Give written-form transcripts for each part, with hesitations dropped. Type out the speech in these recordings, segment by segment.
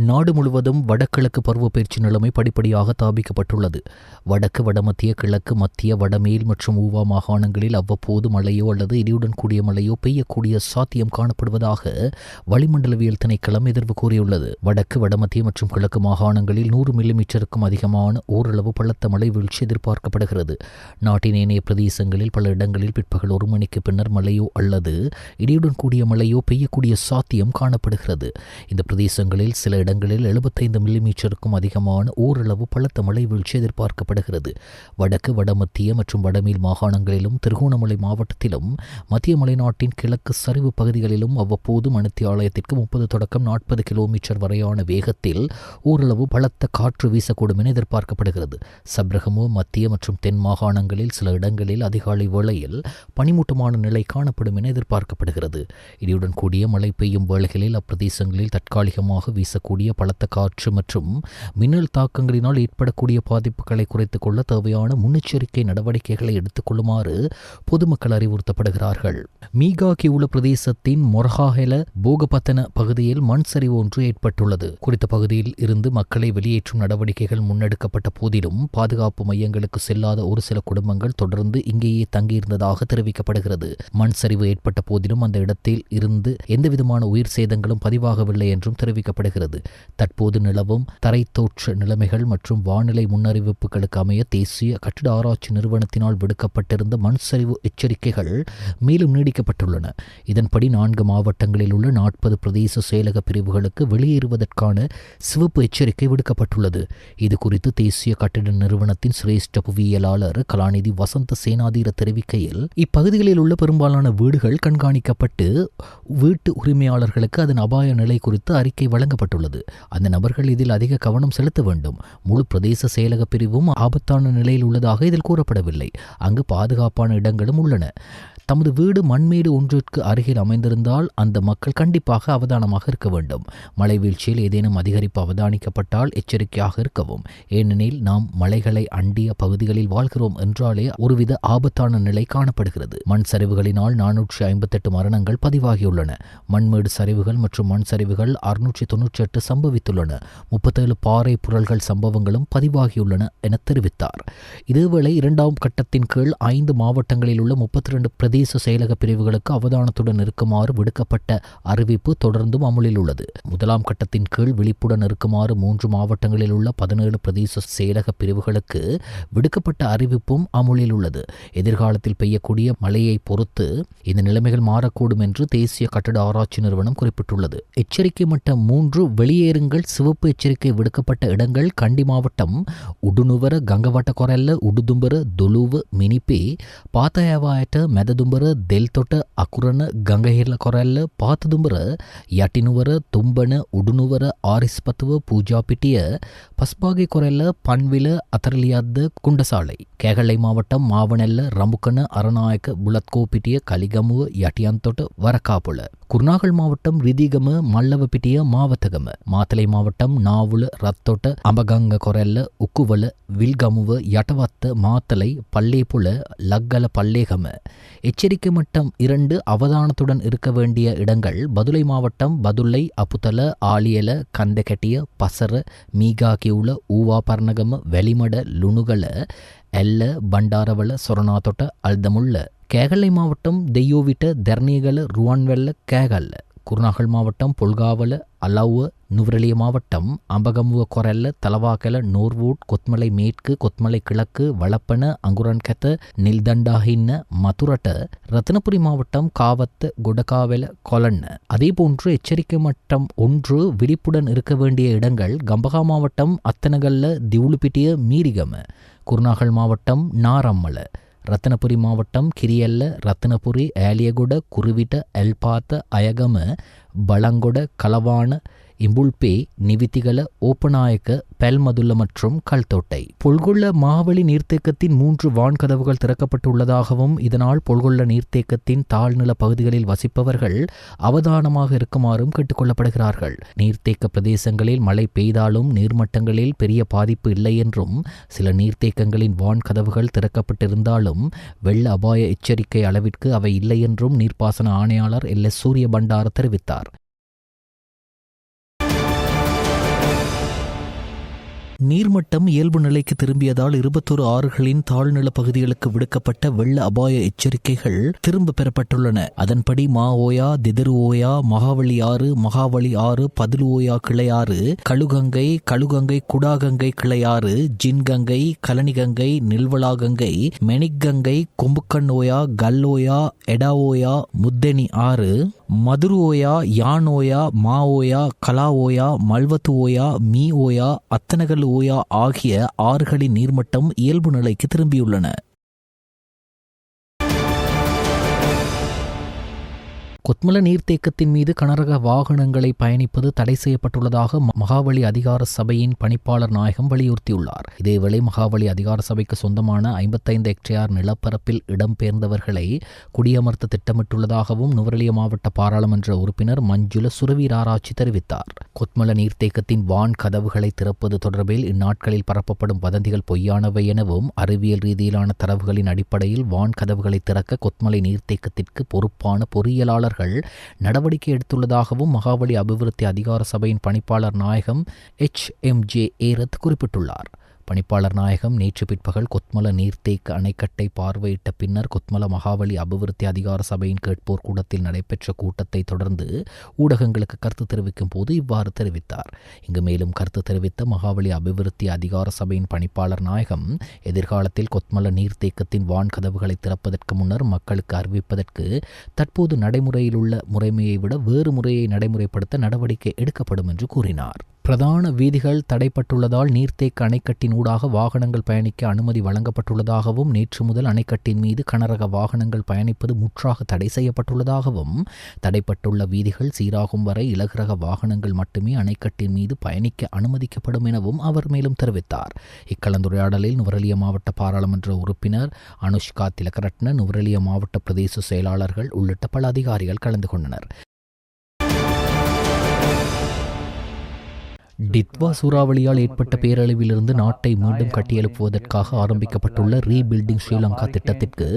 நாடு முழுவதும் வடகிழக்கு பருவப்பெயர்ச்சி நிலைமை படிப்படியாக தாபிக்கப்பட்டுள்ளது. வடக்கு, வடமத்திய, கிழக்கு, மத்திய, வடமேல் மற்றும் ஊவா மாகாணங்களில் அவ்வப்போது மழையோ அல்லது இடியுடன் கூடிய மழையோ பெய்யக்கூடிய சாத்தியம் காணப்படுவதாக வளிமண்டலவியல் திணைக்களம் எதிர்வு கூறியுள்ளது. வடக்கு, வடமத்திய மற்றும் கிழக்கு மாகாணங்களில் 100 மில்லிமீட்டருக்கும் அதிகமான ஓரளவு பலத்த மழை வீழ்ச்சி எதிர்பார்க்கப்படுகிறது. நாட்டின் ஏனைய பிரதேசங்களில் பல இடங்களில் பிற்பகல் 1 மணிக்கு பின்னர் மழையோ அல்லது இடியுடன் கூடிய மழையோ பெய்யக்கூடிய சாத்தியம் காணப்படுகிறது. இந்த பிரதேசங்களில் சில இடங்களில் 75 மில்லிமீட்டருக்கும் அதிகமான ஓரளவு பலத்த மழை வீழ்ச்சி எதிர்பார்க்கப்படுகிறது. வடக்கு, வடமத்திய மற்றும் வடமேல் மாகாணங்களிலும் திருகோணமலை மாவட்டத்திலும் மத்திய மலைநாட்டின் கிழக்கு சரிவு பகுதிகளிலும் அவ்வப்போது மணித்தியாலயத்திற்கு 30 தொடக்கம் 40 கிலோமீட்டர் வரையான வேகத்தில் ஓரளவு பலத்த காற்று வீசக்கூடும் என எதிர்பார்க்கப்படுகிறது. சப்ரகமு, மத்திய மற்றும் தென் மாகாணங்களில் சில இடங்களில் அதிகாலை வேளையில் பனிமூட்டமான நிலை காணப்படும் என எதிர்பார்க்கப்படுகிறது. இடியுடன் கூடிய மழை பெய்யும் வேளைகளில் அப்பிரதேசங்களில் தற்காலிகமாக வீசக்கூடிய பலத்த காற்று மற்றும் மின்னல் தாக்கங்களினால் ஏற்படக்கூடிய பாதிப்புகளை குறைத்துக் கொள்ள தேவையான முன்னெச்சரிக்கை நடவடிக்கைகளை எடுத்துக் கொள்ளுமாறு பொதுமக்கள் அறிவுறுத்தப்படுகிறார்கள். மீகாகியுள்ள பிரதேசத்தின் மொரஹாஹெல போகபத்தன பகுதியில் மண் சரிவு ஒன்று ஏற்பட்டுள்ளது. குறித்த பகுதியில் இருந்து மக்களை வெளியேற்றும் நடவடிக்கைகள் முன்னெடுக்கப்பட்ட போதிலும் பாதுகாப்பு மையங்களுக்கு செல்லாத ஒரு சில குடும்பங்கள் தொடர்ந்து இங்கேயே தங்கியிருந்ததாக தெரிவிக்கப்படுகிறது. மண் சரிவு ஏற்பட்ட போதிலும் அந்த இடத்தில் இருந்து எந்தவிதமான உயிர் சேதங்களும் பதிவாகவில்லை என்றும் தெரிவிக்கப்படுகிறது. தற்போது நிலவும் தரைத்தோற்ற நிலைமைகள் மற்றும் வானிலை முன்னறிவிப்புகளுக்கு அமைய தேசிய கட்டிட ஆராய்ச்சி நிறுவனத்தினால் விடுக்கப்பட்டிருந்த மண் சரிவு எச்சரிக்கைகள் மேலும் நீடிக்கப்பட்டுள்ளன. இதன்படி 4 மாவட்டங்களில் உள்ள 40 பிரதேச செயலக பிரிவுகளுக்கு வெளியேறுவதற்கான சிவப்பு எச்சரிக்கை விடுக்கப்பட்டுள்ளது. இதுகுறித்து தேசிய கட்டிட நிறுவனத்தின் சிரேஷ்ட புவியியலாளர் கலாநிதி வசந்த சேனாதீர தெரிவிக்கையில், இப்பகுதிகளில் உள்ள பெரும்பாலான வீடுகள் கண்காணிக்கப்பட்டு வீட்டு உரிமையாளர்களுக்கு அதன் அபாய நிலை குறித்து அறிக்கை வழங்கப்பட்டுள்ளது. அந்த நபர்கள் இதில் அதிக கவனம் செலுத்த வேண்டும். முழு பிரதேச செயலக பிரிவும் ஆபத்தான நிலையில் உள்ளதாக இதில் கூறப்படவில்லை. அங்கு பாதுகாப்பான இடங்களும் உள்ளன. தமது வீடு மண்மேடு ஒன்றிற்கு அருகில் அமைந்திருந்தால் அந்த மக்கள் கண்டிப்பாக அவதானமாக இருக்க வேண்டும். மழை வீழ்ச்சியில் ஏதேனும் அதிகரிப்பு அவதானிக்கப்பட்டால் எச்சரிக்கையாக இருக்கவும். ஏனெனில் நாம் மலைகளை அண்டிய பகுதிகளில் வாழ்கிறோம் என்றாலே ஒருவித ஆபத்தான நிலை காணப்படுகிறது. மண் சரிவுகளினால் 458 மரணங்கள் பதிவாகியுள்ளன. மண்மேடு சரிவுகள் மற்றும் மண் சரிவுகள் 698 சம்பவித்துள்ளன. 37 பாறை புரள்கள் சம்பவங்களும் பதிவாகியுள்ளன என தெரிவித்தார். இதேவேளை 2ஆம் கட்டத்தின் கீழ் 5 மாவட்டங்களில் உள்ள 32 பிரதேச செயலக பிரிவுகளுக்கு அவதானத்துடன் இருக்குமாறு விடுக்கப்பட்ட அறிவிப்பு தொடர்ந்தும் அமுலில் உள்ளது. 1ஆம் கட்டத்தின் கீழ் விழிப்புடன் இருக்குமாறு 3 மாவட்டங்களில் உள்ள 17 பிரதேச செயலக பிரிவுகளுக்கு விடுக்கப்பட்ட அறிவிப்பும் அமுலில் உள்ளது. எதிர்காலத்தில் பெய்யக்கூடிய மழையை பொறுத்து இந்த நிலைமைகள் மாறக்கூடும் என்று தேசிய கட்டட ஆராய்ச்சி நிறுவனம் குறிப்பிட்டுள்ளது. எச்சரிக்கை மட்டம் 3 வெளியேறுங்கள் சிவப்பு எச்சரிக்கை விடுக்கப்பட்ட இடங்கள் கண்டி மாவட்டம் உடுநுவர, கங்கவட்ட கொரல்ல, உடுதும்பர, தொலுவ, மினிப்பே, පාතෑවායට මැදදුඹර, දෙල්තොට, අකුරණ, ගංගහිරල කොරැල්ල, පාතදුඹර, යටිනුවර, තුම්බන, උඩුනුවර, ආරිස්පතුව, பூஜாபிட்டிய, பஸ்பாகை கொரல்ல, பன்வில, அத்தரலியாத்த, குண்டசாலை. கேகலை மாவட்டம் மாவனெல்ல, ரம்புக்கன, அரநாயக்க, புலத்கோபிட்டிய, கலிகமுவ, யட்டியந்தொட்ட, வரக்காப்புல. குர்நாகல் மாவட்டம் ரிதிகம, மல்லவபிட்டிய, மாவத்தகம. மாத்தலை மாவட்டம் நாவுல, ரத்தொட்ட, அம்பகங்க கொரல்ல, உக்குவல, வில்கமுவ, யட்டவத்த, மாத்தலை, பல்லேபுல, லக்கல, பல்லேகம. எச்சரிக்கை மட்டம் 2 அவதானத்துடன் இருக்க வேண்டிய இடங்கள் பதுளை மாவட்டம் பதுளை, அப்புத்தல, ஆலியல, கந்தகெட்டிய, பசர, மீகாகியுல, ஊவா பர்ணகம, வெளிமட, லுணுகல, எல்ல, பண்டாரவள, சொரணாத்தொட்ட, அல்தமுள்ள. கேகலை மாவட்டம் தெய்யோவிட்ட, தெர்னீகல, ருவான்வெல்ல, கேகல்ல. குருநாகல் மாவட்டம் பொல்காவல, அலவுவ. நுவரெலிய மாவட்டம் அம்பகமுவ கொரல்ல, தலவாக்கல, நோர்வூட், கொத்மலை மேற்கு, கொத்மலை கிழக்கு, வளப்பன, அங்குரன்கெத்த, நில்தண்டாஹின்ன, மதுரட்ட. ரத்னபுரி மாவட்டம் காவத்த, கொடகாவெல, கொலன்ன. அதேபோன்று எச்சரிக்கை மட்டம் 1 விழிப்புடன் இருக்க வேண்டிய இடங்கள் கம்பகா மாவட்டம் அத்தனகல்ல, திவுளுப்பிட்டிய, மீரிகம. குருநாகல் மாவட்டம் நாரம்மல. ரத்னபுரி மாவட்டம் கிரியல்ல, ரத்னபுரி, ஏலியகுட, குருவிட்ட, எல்பாத்த, அயகம, பலங்கொட, கலவான, இம்புல்பே, நிவித்திகல, ஓப்பநாயக்க, பெல்மதுல்ல மற்றும் கல்தோட்டை. பொல்கொள்ள மாவெளி நீர்த்தேக்கத்தின் 3 வான்கதவுகள் திறக்கப்பட்டுள்ளதாகவும் இதனால் பொல்கொள்ள நீர்த்தேக்கத்தின் தாழ்நில பகுதிகளில் வசிப்பவர்கள் அவதானமாக இருக்குமாறும் கேட்டுக்கொள்ளப்படுகிறார்கள். நீர்த்தேக்க பிரதேசங்களில் மழை பெய்தாலும் நீர்மட்டங்களில் பெரிய பாதிப்பு இல்லை என்றும் சில நீர்த்தேக்கங்களின் வான்கதவுகள் திறக்கப்பட்டிருந்தாலும் வெள்ள அபாய எச்சரிக்கை அளவிற்கு அவை இல்லை என்றும் நீர்ப்பாசன ஆணையாளர் எல்.எஸ். சூரிய பண்டார தெரிவித்தார். நீர்மட்டம் இயல்பு நிலைக்கு திரும்பியதால் 21 ஆறுகளின் தாழ்நில பகுதிகளுக்கு விடுக்கப்பட்ட வெள்ள அபாய எச்சரிக்கைகள் திரும்ப பெறப்பட்டுள்ளன. அதன்படி மா ஓயா, திதரு ஓயா, மகாவலி ஆறு, பதிலு ஓயா கிளையாறு, கழுகங்கை குடாகங்கை கிளையாறு, ஜின்கங்கை, கலனிகங்கை, நில்வலாகங்கை, மெனிக்கங்கை, கொம்புக்கண் ஓயா, கல்லோயா, எடாவோயா, முத்தெனி ஆறு, மதுரு ஓயா, யான் ஓயா, மா ஓயா, கலா ஓயா, மல்வத்து ஓயா, மீ ஓயா, அத்தனகல் ஓயா ஆகிய ஆறுகளின் நீர்மட்டம் இயல்பு நிலைக்கு திரும்பியுள்ளன. கொத்மல நீர்த்தேக்கத்தின் மீது கனரக வாகனங்களை பயணிப்பது தடை செய்யப்பட்டுள்ளதாக மகாவலி அதிகார சபையின் பணிப்பாளர் நாயகம் வலியுறுத்தியுள்ளார். இதேவேளை மகாவலி அதிகார சபைக்கு சொந்தமான 55 ஹெக்டேர் நிலப்பரப்பில் இடம்பெயர்ந்தவர்களை குடியமர்த்த திட்டமிட்டுள்ளதாகவும் நுவரெலியா மாவட்ட பாராளுமன்ற உறுப்பினர் மஞ்சுள சுரவீராராய்ச்சி தெரிவித்தார். கொத்மல நீர்த்தேக்கத்தின் வான் கதவுகளை திறப்பது தொடர்பில் இந்நாட்களில் பரப்பப்படும் வதந்திகள் பொய்யானவை எனவும் அறிவியல் ரீதியிலான தரவுகளின் அடிப்படையில் வான் கதவுகளை திறக்க கொத்மலை நீர்த்தேக்கத்திற்கு பொறுப்பான பொறியியலாளர் நடவடிக்கை எடுத்துள்ளதாகவும் மகாவலி அபிவிருத்தி அதிகார சபையின் பணிப்பாளர் நாயகம் HMJ ஏரத் குறிப்பிட்டுள்ளார். பணிப்பாளர் நாயகம் நேற்று பிற்பகல் கொத்மல நீர்த்தேக்க அணைக்கட்டை பார்வையிட்ட பின்னர் கொத்மல மகாவலி அபிவிருத்தி அதிகார சபையின் கேட்போர் கூடத்தில் நடைபெற்ற கூட்டத்தை தொடர்ந்து ஊடகங்களுக்கு கருத்து தெரிவிக்கும் போது இவ்வாறு தெரிவித்தார். இங்கு மேலும் கருத்து தெரிவித்த மகாவலி அபிவிருத்தி அதிகார சபையின் பணிப்பாளர் நாயகம் எதிர்காலத்தில் கொத்மல நீர்த்தேக்கத்தின் வான் கதவுகளை திறப்பதற்கு முன்னர் மக்களுக்கு அறிவிப்பதற்கு தற்போது நடைமுறையில் உள்ள முறைமையை விட வேறு முறையை நடைமுறைப்படுத்த நடவடிக்கை எடுக்கப்படும் என்று கூறினார். பிரதான வீதிகள் தடைப்பட்டுள்ளதால் நீர்த்தேக்க அணைக்கட்டின் ஊடாக வாகனங்கள் பயணிக்க அனுமதி வழங்கப்பட்டுள்ளதாகவும் நேற்று முதல் அணைக்கட்டின் மீது கனரக வாகனங்கள் பயணிப்பது முற்றாக தடை செய்யப்பட்டுள்ளதாகவும் தடைப்பட்டுள்ள வீதிகள் சீராகும் வரை இலகுரக வாகனங்கள் மட்டுமே அணைக்கட்டின் மீது பயணிக்க அனுமதிக்கப்படும் எனவும் அவர் மேலும் தெரிவித்தார். இக்கலந்துரையாடலில் நுவரெலியா மாவட்ட பாராளுமன்ற உறுப்பினர் அனுஷ்கா திலகரட்ன, நுவரெலியா மாவட்ட பிரதேச செயலாளர்கள் உள்ளிட்ட பல அதிகாரிகள் கலந்து கொண்டனர். டிட்வா சூறாவளியால் ஏற்பட்ட பேரழிவிலிருந்து நாட்டை மீண்டும் கட்டியெழுப்புவதற்காக ஆரம்பிக்கப்பட்டுள்ள ரீபில்டிங் ஸ்ரீலங்கா திட்டத்திற்கு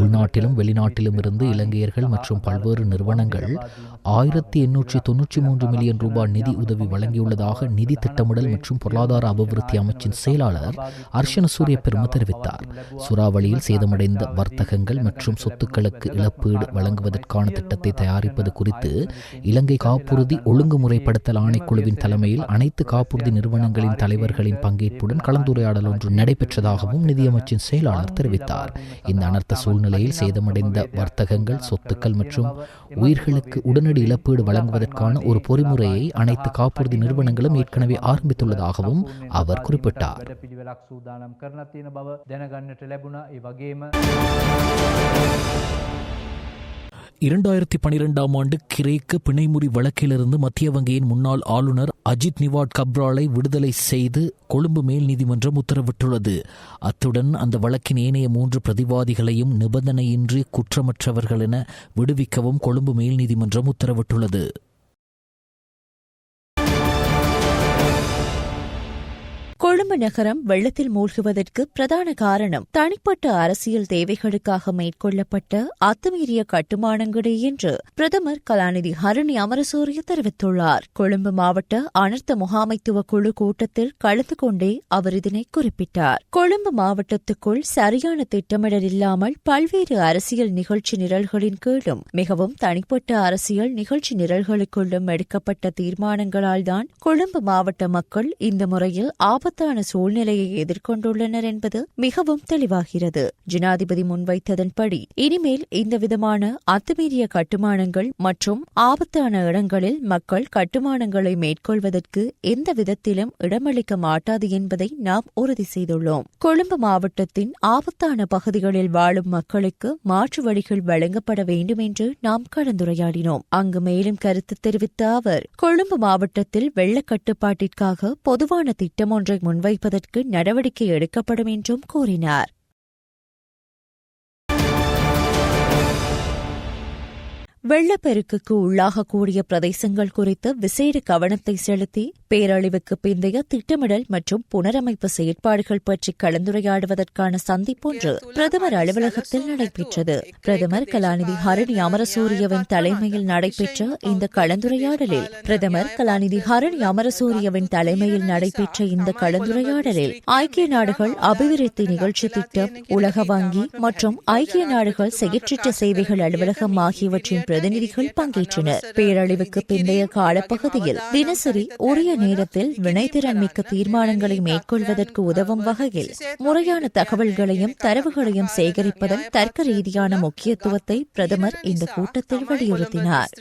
உள்நாட்டிலும் வெளிநாட்டிலும் இருந்து இலங்கையர்கள் மற்றும் பல்வேறு நிறுவனங்கள் 1893 மில்லியன் ரூபாய் நிதி உதவி வழங்கியுள்ளதாக நிதி திட்டமிடல் மற்றும் பொருளாதார அபிவிருத்தி அமைச்சின் செயலாளர் அர்ஷன சூரியபெரும தெரிவித்தார். சூறாவளியில் சேதமடைந்த வர்த்தகங்கள் மற்றும் சொத்துக்களுக்கு இழப்பீடு வழங்குவதற்கான திட்டத்தை தயாரிப்பது குறித்து இலங்கை காப்புறுதி ஒழுங்குமுறைப்படுத்தல் ஆணைக்குழுவின் தலைமையில் அனைத்து காப்புறுதி நிறுவனங்களின் தலைவர்களின் பங்கேற்புடன் கலந்துரையாடல் ஒன்று நடைபெற்றதாகவும் நிதியமைச்சின் செயலாளர் தெரிவித்தார். இந்த அனர்த்த சூழ்நிலையில் சேதமடைந்த வர்த்தகங்கள், சொத்துக்கள் மற்றும் உயிர்களுக்கு உடனடி இழப்பீடு வழங்குவதற்கான ஒரு பொறிமுறையை அனைத்து காப்புறுதி நிறுவனங்களும் ஏற்கனவே ஆரம்பித்துள்ளதாகவும் அவர் குறிப்பிட்டார். 2012 ஆண்டு கிரேக்க பிணைமுறி வழக்கிலிருந்து மத்திய வங்கியின் முன்னாள் ஆளுநர் அஜித் நிவாட் கப்ராலை விடுதலை செய்து கொழும்பு மேல் நீதிமன்றம் உத்தரவிட்டுள்ளது. அத்துடன் அந்த வழக்கின் ஏனைய 3 பிரதிவாதிகளையும் நிபந்தனையின்றி குற்றமற்றவர்கள் என விடுவிக்கவும் கொழும்பு மேல் நீதிமன்றம் உத்தரவிட்டுள்ளது. கொழும்பு நகரம் வெள்ளத்தில் மூழ்குவதற்கு பிரதான காரணம் தனிப்பட்ட அரசியல் தேவைகளுக்காக மேற்கொள்ளப்பட்ட அத்துமீறிய கட்டுமானங்களே என்று பிரதமர் கலாநிதி ஹரணி அமரசூரிய தெரிவித்துள்ளார். கொழும்பு மாவட்ட அனர்த்த முகாமைத்துவ குழு கூட்டத்தில் கலந்து கொண்டே அவர் இதனை குறிப்பிட்டார். கொழும்பு மாவட்டத்துக்குள் சரியான திட்டமிடல் இல்லாமல் பல்வேறு அரசியல் நிகழ்ச்சி நிரல்களின் கீழும் மிகவும் தனிப்பட்ட அரசியல் நிகழ்ச்சி நிரல்களுக்குள்ளும் எடுக்கப்பட்ட தீர்மானங்களால் தான் கொழும்பு மாவட்ட மக்கள் இந்த முறையில் ஆபத்தான சூழ்நிலையை எதிர்கொண்டுள்ளனர் என்பது மிகவும் தெளிவாகிறது. ஜனாதிபதி முன்வைத்ததன்படி இனிமேல் இந்த விதமான அத்துமீறிய கட்டுமானங்கள் மற்றும் ஆபத்தான இடங்களில் மக்கள் கட்டுமானங்களை மேற்கொள்வதற்கு எந்த விதத்திலும் இடமளிக்க மாட்டாது என்பதை நாம் உறுதி செய்துள்ளோம். கொழும்பு மாவட்டத்தின் ஆபத்தான பகுதிகளில் வாழும் மக்களுக்கு மாற்று வழிகள் வழங்கப்பட வேண்டும் என்று நாம் கலந்துரையாடினோம். அங்கு மேலும் கருத்து தெரிவித்த அவர், கொழும்பு மாவட்டத்தில் வெள்ள கட்டுப்பாட்டிற்காக பொதுவான திட்டம் ஒன்றை முன்வைப்பதற்கு நடவடிக்கை எடுக்கப்படும் என்றும் கூறினார். வெள்ளப்பெருக்குக்கு உள்ளாகக்கூடிய பிரதேசங்கள் குறித்து விசேட கவனத்தை செலுத்தி பேரழிவுக்கு பிந்தைய திட்டமிடல் மற்றும் புனரமைப்பு செயற்பாடுகள் பற்றி கலந்துரையாடுவதற்கான சந்திப்பொன்று பிரதமர் அலுவலகத்தில் நடைபெற்றது. பிரதமர் கலாநிதி ஹரணி அமரசூரியவின் தலைமையில் நடைபெற்ற இந்த கலந்துரையாடலில் ஐக்கிய நாடுகள் அபிவிருத்தி நிகழ்ச்சி திட்டம், உலக வங்கி மற்றும் ஐக்கிய நாடுகள் செயற்றற்ற சேவைகள் அலுவலகம் ஆகியவற்றின் பிரதிநிதிகள் பங்கேற்றனர். பேரழிவுக்கு பிந்தைய காலப்பகுதியில் தினசரி உரிய நேரத்தில் வினைத்திறன் மிக்க தீர்மானங்களை மேற்கொள்வதற்கு உதவும் வகையில் முறையான தகவல்களையும் தரவுகளையும் சேகரிப்பதன் தர்க்க ரீதியான முக்கியத்துவத்தை பிரதமர் இந்த கூட்டத்தில் வலியுறுத்தினார்.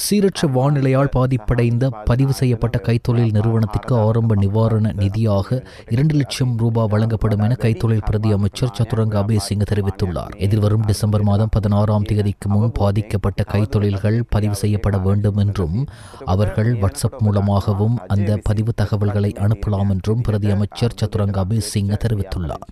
சீரற்ற வானிலையால் பாதிப்படைந்த பதிவு செய்யப்பட்ட கைத்தொழில் நிறுவனத்திற்கு ஆரம்ப நிவாரண நிதியாக 2 லட்சம் ரூபாய் வழங்கப்படும் என கைத்தொழில் பிரதி அமைச்சர் சதுரங்க அபேசிங்க தெரிவித்துள்ளார். எதிர்வரும் டிசம்பர் மாதம் 16ஆம் தேதிக்கு முன் பாதிக்கப்பட்ட கைத்தொழில்கள் பதிவு செய்யப்பட வேண்டும் என்றும் அவர்கள் வாட்ஸ்அப் மூலமாகவும் அந்த பதிவு தகவல்களை அனுப்பலாம் என்றும் பிரதி அமைச்சர் சதுரங்க அபேசிங்க தெரிவித்துள்ளார்.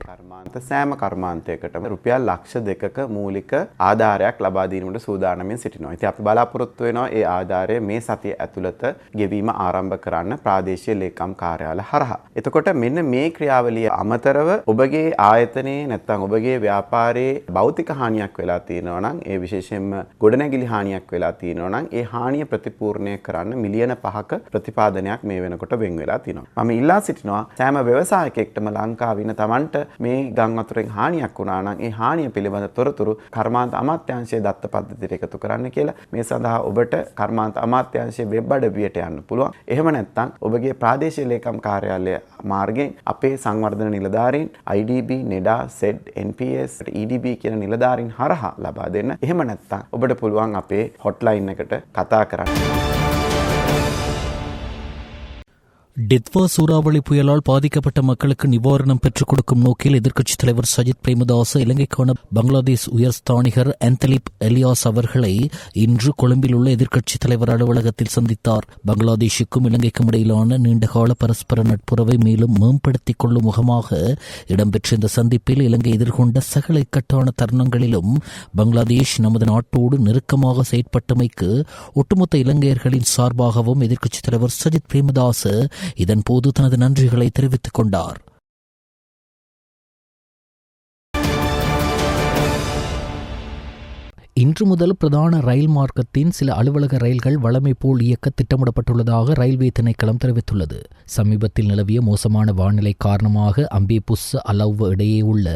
සෑම කර්මාන්තයකටම රුපියල් ලක්ෂ 2ක මූලික ආධාරයක් ලබා දීමට සූදානමින් සිටිනවා. ඉතින් අපි බලාපොරොත්තු වෙනවා ඒ ආධාරය මේ සතිය ඇතුළත ගෙවීම ආරම්භ කරන්න ප්‍රාදේශීය ලේකම් කාර්යාල හරහා. එතකොට මෙන්න මේ ක්‍රියාවලිය අමතරව ඔබගේ ආයතනයේ නැත්නම් ඔබගේ ව්‍යාපාරයේ භෞතික හානියක් වෙලා තියෙනවා නම් ඒ විශේෂයෙන්ම ගොඩනැගිලි හානියක් වෙලා තියෙනවා නම් ඒ හානිය ප්‍රතිපූර්ණය කරන්න මිලියන 5ක ප්‍රතිපාදනයක් මේ වෙනකොට වෙන් වෙලා තියෙනවා. මම ඉල්ලා සිටිනවා සෑම ව්‍යවසායකයෙක්ටම ලංකාවේ ඉන්න Tamanට මේ ගම් වතුරෙන් හානියක් වුණා නම් ඒ හානිය පිළිබඳ තොරතුරු කර්මාන්ත අමාත්‍යාංශයේ දත්ත පද්ධතියට එකතු කරන්න කියලා මේ සඳහා ඔබට කර්මාන්ත අමාත්‍යාංශයේ වෙබ් අඩවියට යන්න පුළුවන්. එහෙම නැත්නම් ඔබගේ ප්‍රාදේශීය ලේකම් කාර්යාලය මාර්ගයෙන් අපේ සංවර්ධන නිලධාරීන් IDB, NEDA, SED, NPS, EDB කියන නිලධාරීන් හරහා ලබා දෙන්න. එහෙම නැත්නම් ඔබට පුළුවන් අපේ හොට්ලයින් එකට කතා කරන්න. டித்வா சூறாவளி புயலால் பாதிக்கப்பட்ட மக்களுக்கு நிவாரணம் பெற்றுக் கொடுக்கும் நோக்கில் எதிர்க்கட்சித் தலைவர் சஜித் பிரேமதாச இலங்கைக்கான பங்களாதேஷ் உயர்ஸ்தானிகர் அந்தலிப் எலியாஸ் அவர்களை இன்று கொழும்பில் உள்ள எதிர்க்கட்சித் தலைவர் அலுவலகத்தில் சந்தித்தார். பங்களாதேஷுக்கும் இலங்கைக்கும் இடையிலான நீண்டகால பரஸ்பர நட்புறவை மேலும் மேம்படுத்திக் கொள்ளும் முகமாக இடம்பெற்ற இந்த சந்திப்பில் இலங்கை எதிர்கொண்ட சகல இக்கட்டான தருணங்களிலும் பங்களாதேஷ் நமது நாட்டோடு நெருக்கமாக செயற்பட்டமைக்கு ஒட்டுமொத்த இலங்கையர்களின் சார்பாகவும் எதிர்க்கட்சித் தலைவர் சஜித் பிரேமதாச இதன்போது தனது நன்றிகளை தெரிவித்துக் கொண்டார். இன்று முதல் பிரதான ரயில் மார்க்கத்தின் சில அலுவலக ரயில்கள் வழமை போல் இயக்க திட்டமிடப்பட்டுள்ளதாக ரயில்வே திணைக்களம் தெரிவித்துள்ளது. சமீபத்தில் நிலவிய மோசமான வானிலை காரணமாக அம்பேபுஸ்ஸ அலௌவ இடையே உள்ள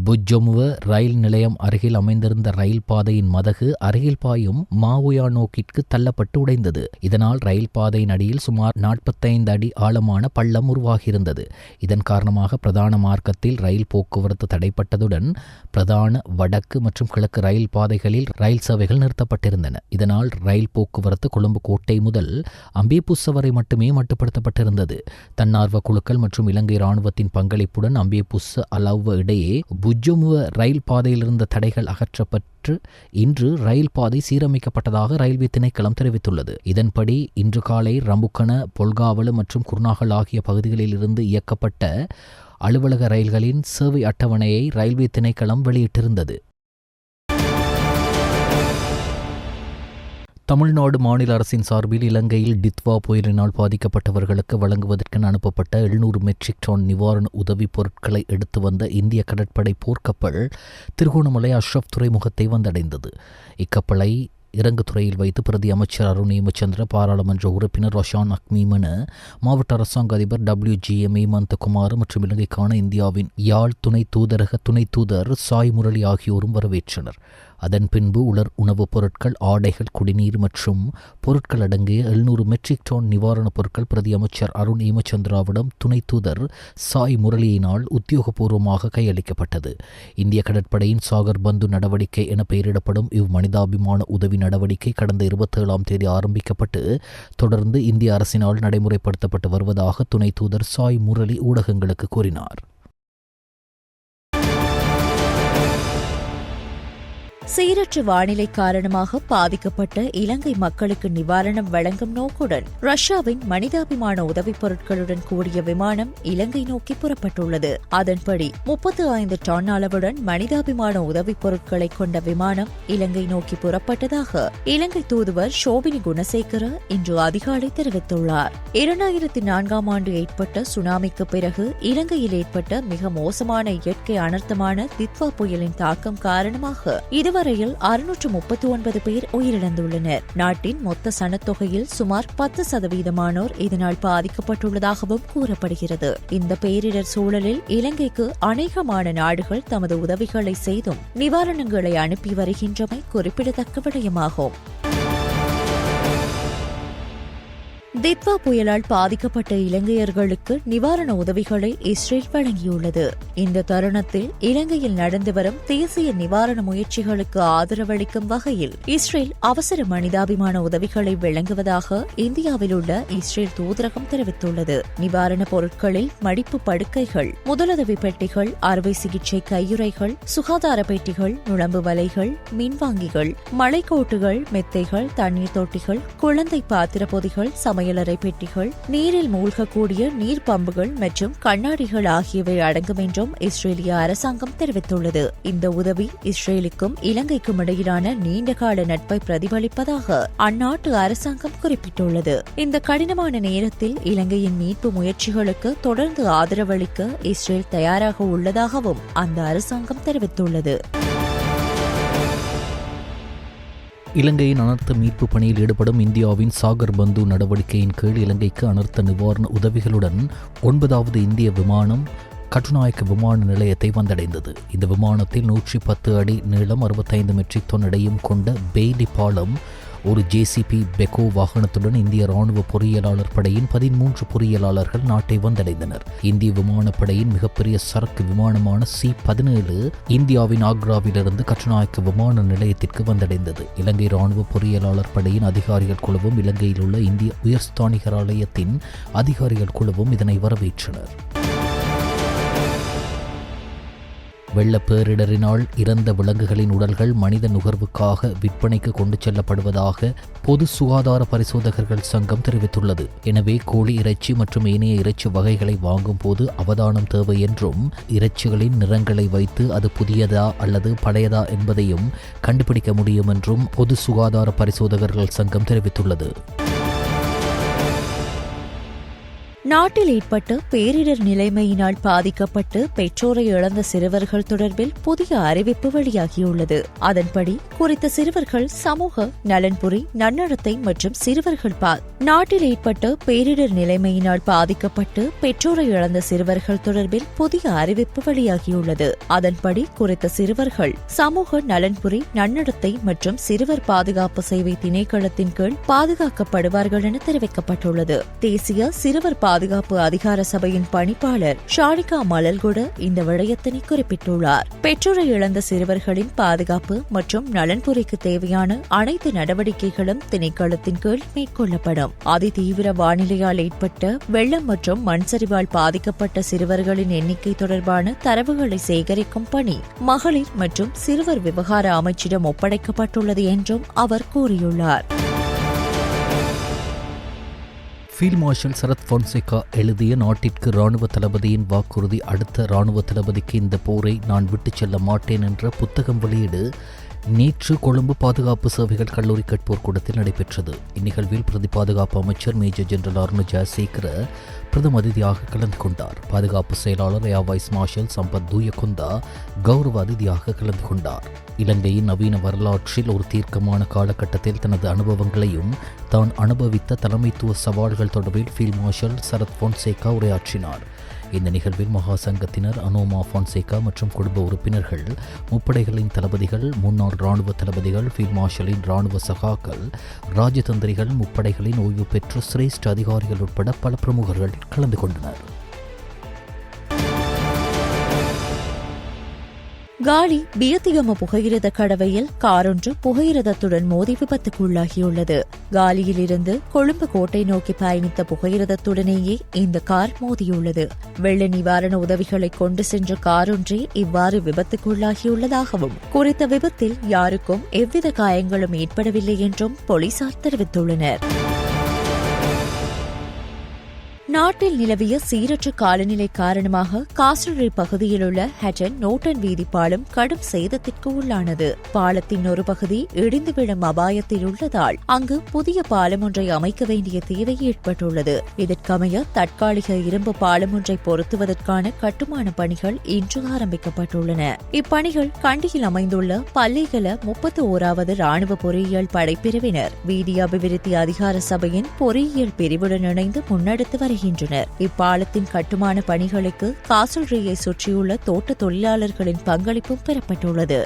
புஜ்ஜமுவ ரயில் நிலையம் அருகில் அமைந்திருந்த ரயில் பாதையின் மதகு அருகில் பாயும் மாவுயா நோக்கிற்கு தள்ளப்பட்டு உடைந்தது. இதனால் ரயில் பாதையின் அடியில் சுமார் 45 அடி ஆழமான பள்ளம் உருவாகியிருந்தது. இதன் காரணமாக பிரதான மார்க்கத்தில் ரயில் போக்குவரத்து தடைப்பட்டதுடன் பிரதான வடக்கு மற்றும் கிழக்கு ரயில் பாதைகளில் ரயில் சேவைகள் நிறுத்தப்பட்டிருந்தன. இதனால் ரயில் போக்குவரத்து கொழும்பு கோட்டை முதல் அம்பேபுஸ்ஸ வரை மட்டுமே மட்டுப்படுத்தப்பட்டிருந்தது. தன்னார்வ குழுக்கள் மற்றும் இலங்கை ராணுவத்தின் பங்களிப்புடன் அம்பேபுஸ்ஸ அலௌவ இடையே புஜ்ஜமுவ ரயில் பாதையில் இருந்த தடைகள் அகற்றப்பட்டு இன்று ரயில் பாதை சீரமைக்கப்பட்டதாக ரயில்வே திணைக்களம் தெரிவித்துள்ளது. இதன்படி இன்று காலை ரம்புக்கன, பொல்காவலு மற்றும் குர்நாகல் ஆகிய பகுதிகளில் இருந்து இயக்கப்பட்ட அலுவலக ரயில்களின் சேவை அட்டவணையை ரயில்வே திணைக்களம் வெளியிட்டிருந்தது. தமிழ்நாடு மாநில அரசின் சார்பில் இலங்கையில் டித்வா புயலினால் பாதிக்கப்பட்டவர்களுக்கு வழங்குவதற்கென அனுப்பப்பட்ட 700 மெட்ரிக் டன் நிவாரண உதவிப் பொருட்களை எடுத்து வந்த இந்திய கடற்படை போர்க்கப்பல் திருகோணமலை அஷ்ரப் துறைமுகத்தை வந்தடைந்தது. இக்கப்பலை இறங்குதுறையில் வைத்து பிரதி அமைச்சர் அருண் ஹேமச்சந்திர, பாராளுமன்ற உறுப்பினர் ரொஷான் அக்மீமன, மாவட்ட அரசாங்க அதிபர் WGM ஹேமந்தகுமார் மற்றும் இலங்கைக்கான இந்தியாவின் யாழ் துணை தூதரக துணை தூதர் சாய் முரளி ஆகியோரும் வரவேற்றனர். அதன் பின்பு உலர் உணவுப் பொருட்கள், ஆடைகள், குடிநீர் மற்றும் பொருட்கள் அடங்கிய 700 மெட்ரிக் டன் நிவாரணப் பொருட்கள் பிரதி அமைச்சர் அருண் ஹேமச்சந்திராவிடம் துணை தூதர் சாய் முரளியினால் உத்தியோகபூர்வமாக கையளிக்கப்பட்டது. இந்திய கடற்படையின் சாகர் பந்து நடவடிக்கை என பெயரிடப்படும் மனிதாபிமான உதவி நடவடிக்கை கடந்த 27ஆம் தேதி ஆரம்பிக்கப்பட்டு தொடர்ந்து இந்திய அரசினால் நடைமுறைப்படுத்தப்பட்டு வருவதாக துணை தூதர் சாய் முரளி ஊடகங்களுக்கு கூறினார். சீரற்ற வானிலை காரணமாக பாதிக்கப்பட்ட இலங்கை மக்களுக்கு நிவாரணம் வழங்கும் நோக்குடன் ரஷ்யாவின் மனிதாபிமான உதவிப் பொருட்களுடன் கூடிய விமானம் இலங்கை நோக்கி புறப்பட்டுள்ளது. அதன்படி 35 டன் அளவுடன் மனிதாபிமான உதவிப் பொருட்களை கொண்ட விமானம் இலங்கை நோக்கி புறப்பட்டதாக இலங்கை தூதுவர் ஷோபினி குணசேகர இன்று அதிகாலை தெரிவித்துள்ளார். 2004ஆம் ஆண்டு ஏற்பட்ட சுனாமிக்கு பிறகு இலங்கையில் ஏற்பட்ட மிக மோசமான இயற்கை அனர்த்தமான தித்வா புயலின் தாக்கம் காரணமாக இதுவரையில் 639 பேர் உயிரிழந்துள்ளனர். நாட்டின் மொத்த சனத்தொகையில் சுமார் 10% இதனால் பாதிக்கப்பட்டுள்ளதாகவும் கூறப்படுகிறது. இந்த பேரிடர் சூழலில் இலங்கைக்கு அநேகமான நாடுகள் தமது உதவிகளை செய்தும் நிவாரணங்களை அனுப்பி வருகின்றமை குறிப்பிடத்தக்க விடயமாகும். தித்வா புயலால் பாதிக்கப்பட்ட இலங்கையர்களுக்கு நிவாரண உதவிகளை இஸ்ரேல் வழங்கியுள்ளது. இந்த தருணத்தில் இலங்கையில் நடந்து வரும் தேசிய நிவாரண முயற்சிகளுக்கு ஆதரவளிக்கும் வகையில் இஸ்ரேல் அவசர மனிதாபிமான உதவிகளை வழங்குவதாக இந்தியாவில் உள்ள இஸ்ரேல் தூதரகம் தெரிவித்துள்ளது. நிவாரணப் பொருட்களில் மடிப்பு படுக்கைகள், முதலுதவி பெட்டிகள், அறுவை சிகிச்சை கையுறைகள், சுகாதார பெட்டிகள், நுழம்பு வலைகள், மின்வாங்கிகள், மலைக்கோட்டுகள், மெத்தைகள், தண்ணீர் தொட்டிகள், குழந்தை பாத்திர பொதிகள், சமையலறை பெட்டிகள், நீரில் மூழ்கக்கூடிய நீர் பம்புகள் மற்றும் கண்ணாடிகள் ஆகியவை அடங்கும் என்றும் இஸ்ரேலிய அரசாங்கம் தெரிவித்துள்ளது. இந்த உதவி இஸ்ரேலுக்கும் இலங்கைக்கும் இடையிலான நீண்டகால நட்பை பிரதிபலிப்பதாக அந்நாட்டு அரசாங்கம் குறிப்பிட்டுள்ளது. இந்த கடினமான நேரத்தில் இலங்கையின் மீட்பு முயற்சிகளுக்கு தொடர்ந்து ஆதரவளிக்க இஸ்ரேல் தயாராக உள்ளதாகவும் அந்த அரசாங்கம் தெரிவித்துள்ளது. இலங்கையின் அனர்த்த மீட்பு பணியில் ஈடுபடும் இந்தியாவின் சாகர் பந்து நடவடிக்கையின் கீழ் இலங்கைக்கு அனர்த்த நிவாரண உதவிகளுடன் 9வது இந்திய விமானம் கட்டுநாயக்க விமான நிலையத்தை வந்தடைந்தது. இந்த விமானத்தில் 110 அடி நீளம் 65 மெட்ரிக் டன் எடையும் கொண்ட பெய்லி பாலம், ஒரு ஜேசிபி பெக்கோ வாகனத்துடன் இந்திய ராணுவ பொறியியலாளர் படையின் 13 பொறியியலாளர்கள் நாட்டை வந்தடைந்தனர். இந்திய விமானப்படையின் மிகப்பெரிய சரக்கு விமானமான C-17 இந்தியாவின் ஆக்ராவிலிருந்து கட்டுநாயக்க விமான நிலையத்திற்கு வந்தடைந்தது. இலங்கை ராணுவ பொறியியலாளர் படையின் அதிகாரிகள் குழுவும் இலங்கையில் உள்ள இந்திய உயர்ஸ்தானிகர் ஆலயத்தின் அதிகாரிகள் குழுவும் இதனை வரவேற்றனர். வெள்ள பேரிடரினால் இறந்த விலங்குகளின் உடல்கள் மனித நுகர்வுக்காக விற்பனைக்கு கொண்டு செல்லப்படுவதாக பொது சுகாதார பரிசோதகர்கள் சங்கம் தெரிவித்துள்ளது. எனவே கோழி இறைச்சி மற்றும் ஏனைய இறைச்சி வகைகளை வாங்கும் போது அவதானம் தேவை என்றும், இறைச்சிகளின் நிறங்களை வைத்து அது புதியதா அல்லது பழையதா என்பதையும் கண்டுபிடிக்க முடியும் என்றும் பொது சுகாதார பரிசோதகர்கள் சங்கம் தெரிவித்துள்ளது. நாட்டில் ஏற்பட்ட பேரிடர் நிலைமையினால் பாதிக்கப்பட்டு பெற்றோரை இழந்த சிறுவர்கள் தொடர்பில் புதிய அறிவிப்பு வெளியாகியுள்ளது. அதன்படி குறித்த சிறுவர்கள் சமூக நலன்புரி, நன்னடத்தை மற்றும் சிறுவர்கள் நாட்டில் ஏற்பட்ட பேரிடர் நிலைமையினால் பாதிக்கப்பட்டு பெற்றோரை இழந்த சிறுவர்கள் தொடர்பில் புதிய அறிவிப்பு வெளியாகியுள்ளது. அதன்படி குறித்த சிறுவர்கள் சமூக நலன்புரி, நன்னடத்தை மற்றும் சிறுவர் பாதுகாப்பு சேவை திணைக்களத்தின் கீழ் பாதுகாக்கப்படுவார்கள் என தெரிவிக்கப்பட்டுள்ளது. தேசிய சிறுவர் பாதுகாப்பு அதிகார சபையின் பணிப்பாளர் ஷானிகா மலல்கொட இந்த விடயத்தினை குறிப்பிட்டுள்ளார். பெற்றோரை இழந்த சிறுவர்களின் பாதுகாப்பு மற்றும் நலன்புரிக்கு தேவையான அனைத்து நடவடிக்கைகளும் திணைக்களத்தின் கீழ் மேற்கொள்ளப்படும். அதிதீவிர வானிலையால் ஏற்பட்ட வெள்ளம் மற்றும் மண் சரிவால் பாதிக்கப்பட்ட சிறுவர்களின் எண்ணிக்கை தொடர்பான தரவுகளை சேகரிக்கும் பணி மகளிர் மற்றும் சிறுவர் விவகார அமைச்சிடம் ஒப்படைக்கப்பட்டுள்ளது என்றும் அவர் கூறியுள்ளார். ஃபீல்ட் மார்ஷல் சரத் பொன்சேகா எழுதிய நாட்டிற்கு இராணுவ தளபதியின் வாக்குறுதி, அடுத்த இராணுவ தளபதிக்கு இந்த போரை நான் விட்டுச் செல்ல மாட்டேன் என்ற புத்தகம் வெளியீடு நேற்று கொழும்பு பாதுகாப்பு சேவைகள் கல்லூரி கேட்போர் கூடத்தில் நடைபெற்றது. இந்நிகழ்வில் பிரதி பாதுகாப்பு அமைச்சர் மேஜர் ஜெனரல் அருண் ஜெயசேகர பிரதம அதிதியாக கலந்து கொண்டார். பாதுகாப்பு செயலாளர் air vice marshal Sampath Thuyacontha கௌரவ அதிதியாக கலந்து கொண்டார். இலங்கையின் நவீன வரலாற்றில் ஒரு தீர்க்கமான காலகட்டத்தில் தனது அனுபவங்களையும் தான் அனுபவித்த தலைமைத்துவ சவால்கள் தொடர்பில் ஃபீல்ட் மார்ஷல் சரத் பொன்சேகா உரையாற்றினார். இந்த நிகழ்வில் மகா சங்கத்தினர், அனோமா பொன்சேகா மற்றும் குடும்ப உறுப்பினர்கள், முப்படைகளின் தளபதிகள், முன்னாள் இராணுவ தளபதிகள், ஃபீல்ட் மார்ஷலின் இராணுவ சகாக்கள், ராஜதந்திரிகள், முப்படைகளின் ஓய்வு பெற்ற சிரேஷ்ட அதிகாரிகள் உட்பட பல பிரமுகர்கள் கலந்து கொண்டனர். காலி பியத்திகம புகையிரத கடவையில் காரொன்று புகையிரதத்துடன் மோதி விபத்துக்குள்ளாகியுள்ளது. காலியில் இருந்து கொழும்பு கோட்டை நோக்கி பயணித்த புகையிரதத்துடனேயே இந்த கார் மோதியுள்ளது. வெள்ள நிவாரண உதவிகளை கொண்டு சென்ற காரொன்றே இவ்வாறு விபத்துக்குள்ளாகியுள்ளதாகவும் குறித்த விபத்தில் யாருக்கும் எவ்வித காயங்களும் ஏற்படவில்லை என்றும் போலீசார் தெரிவித்துள்ளனர். நாட்டில் நிலவிய சீரற்ற காலநிலை காரணமாக காசல்ரி பகுதியில் உள்ள ஹட்டன் நோட்டன் வீதி பாலம் கடும் சேதத்திற்கு உள்ளானது. பாலத்தின் ஒரு பகுதி இடிந்து விழும் அபாயத்தில் உள்ளதால் அங்கு புதிய பாலம் ஒன்றை அமைக்க வேண்டிய தேவை ஏற்பட்டுள்ளது. இதற்கமைய தற்காலிக இரும்பு பாலம் ஒன்றை பொருத்துவதற்கான கட்டுமான பணிகள் இன்று ஆரம்பிக்கப்பட்டுள்ளன. இப்பணிகள் கண்டியில் அமைந்துள்ள பல்லேகல 31வது ராணுவ பொறியியல் படைப்பிரிவினர் வீதி அபிவிருத்தி அதிகார சபையின் பொறியியல் பிரிவுடன் இணைந்து முன்னெடுத்து வருகின்றனர். இப்பாலத்தின் கட்டுமான பணிகளுக்கு காசல்ரியை சுற்றியுள்ள தோட்ட தொழிலாளர்களின் பங்களிப்பும் பெறப்பட்டுள்ளது.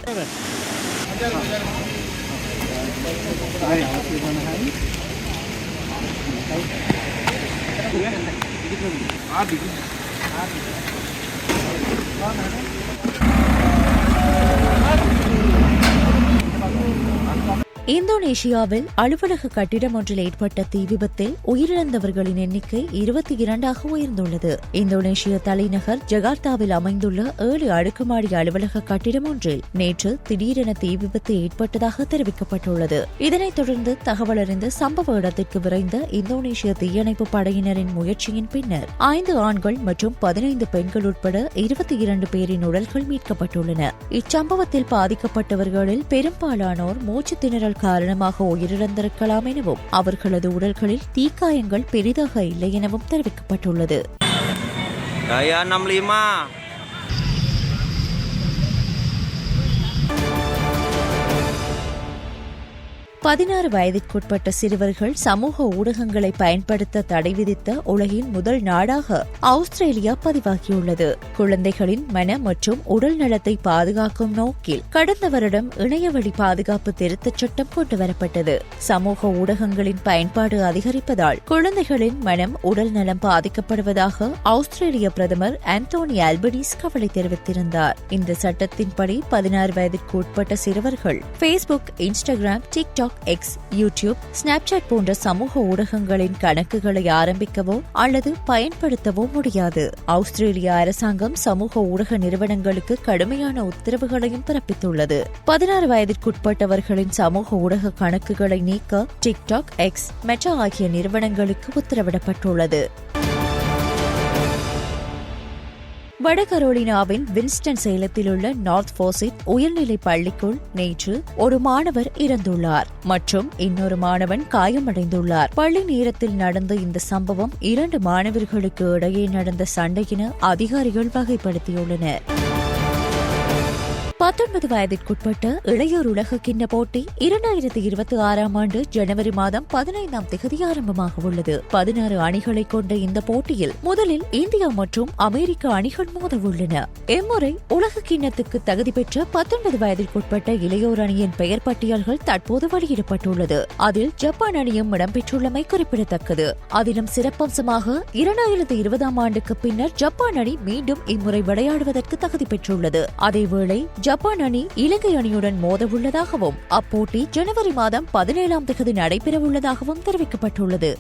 இந்தோனேஷியாவில் அலுவலக கட்டிடம் ஒன்றில் ஏற்பட்ட தீ விபத்தில் உயிரிழந்தவர்களின் எண்ணிக்கை 22ஆக உயர்ந்துள்ளது. இந்தோனேஷிய தலைநகர் ஜகார்த்தாவில் அமைந்துள்ள 7 அடுக்குமாடி அலுவலக கட்டிடம் ஒன்றில் நேற்று திடீரென தீ விபத்து ஏற்பட்டதாக தெரிவிக்கப்பட்டுள்ளது. இதனைத் தொடர்ந்து தகவல் அறிந்த சம்பவ இடத்திற்கு விரைந்த இந்தோனேஷிய தீயணைப்பு படையினரின் முயற்சியின் பின்னர் 5 ஆண்கள் மற்றும் 15 பெண்கள் உட்பட 22 பேரின் உடல்கள் மீட்கப்பட்டுள்ளன. இச்சம்பவத்தில் பாதிக்கப்பட்டவர்களில் பெரும்பாலானோர் மூச்சு திணறல் காரணமாக உயிரிழந்திருக்கலாம் எனவும் அவர்களது உடல்களில் தீக்காயங்கள் பெரிதாக இல்லை எனவும் தெரிவிக்கப்பட்டுள்ளது. 16 வயதிற்குட்பட்ட சிறுவர்கள் சமூக ஊடகங்களை பயன்படுத்த தடை விதித்த உலகின் முதல் நாடாக ஆஸ்திரேலியா பதிவாகியுள்ளது. குழந்தைகளின் மன மற்றும் உடல் நலத்தை பாதுகாக்கும் நோக்கில் கடந்த வருடம் இணையவழி பாதுகாப்பு திருத்தச் சட்டம் கொண்டுவரப்பட்டது. சமூக ஊடகங்களின் பயன்பாடு அதிகரிப்பதால் குழந்தைகளின் மனம் உடல் நலம் பாதிக்கப்படுவதாக ஆஸ்திரேலிய பிரதமர் ஆந்தோனி ஆல்பனீஸ் கவலை தெரிவித்திருந்தார். இந்த சட்டத்தின்படி 16 வயதிற்கு உட்பட்ட சிறுவர்கள் Facebook, Instagram, TikTok, X, YouTube, Snapchat போன்ற சமூக ஊடகங்களின் கணக்குகளை ஆரம்பிக்கவோ அல்லது பயன்படுத்தவோ முடியாது. ஆஸ்திரேலிய அரசாங்கம் சமூக ஊடக நிறுவனங்களுக்கு கடுமையான உத்தரவுகளையும் பிறப்பித்துள்ளது. 16 வயதிற்குட்பட்டவர்களின் சமூக ஊடக கணக்குகளை நீக்க டிக்டாக், எக்ஸ், மெட்டா ஆகிய நிறுவனங்களுக்கு உத்தரவிடப்பட்டுள்ளது. வடகரோலினாவின் வின்ஸ்டன் சேலத்தில் உள்ள நார்த் போசிட் உயர்நிலை பள்ளிக்குள் நேற்று ஒரு மாணவர் இறந்துள்ளார் மற்றும் இன்னொரு மாணவன் காயமடைந்துள்ளார். பள்ளி நேரத்தில் நடந்த இந்த சம்பவம் 2 மாணவர்களுக்கு இடையே நடந்த சண்டை என அதிகாரிகள் வகைப்படுத்தியுள்ளனர். 19 வயதிற்குட்பட்ட இளையோர் உலக கிண்ண போட்டி 2026ஆம் ஆண்டு ஜனவரி மாதம் 15ஆம் தேதி ஆரம்பமாக உள்ளது. 16 அணிகளை கொண்ட இந்த போட்டியில் முதலில் இந்தியா மற்றும் அமெரிக்க அணிகள் மோத உள்ளன. இம்முறை உலக கிண்ணத்துக்கு தகுதி பெற்ற 19 வயதிற்குட்பட்ட இளையோர் அணியின் பெயர் பட்டியல்கள் தற்போது வெளியிடப்பட்டுள்ளது. அதில் ஜப்பான் அணியும் இடம்பெற்றுள்ளமை குறிப்பிடத்தக்கது. அதிலும் சிறப்பம்சமாக 2020ஆம் ஆண்டுக்கு பின்னர் ஜப்பான் அணி மீண்டும் இம்முறை விளையாடுவதற்கு தகுதி பெற்றுள்ளது. அதேவேளை ஜப்பான் அணி இலங்கை அணியுடன் மோதவுள்ளதாகவும் அப்போட்டி ஜனவரி மாதம் 17ஆம் தேதி நடைபெறவுள்ளதாகவும் தெரிவிக்கப்பட்டுள்ளது.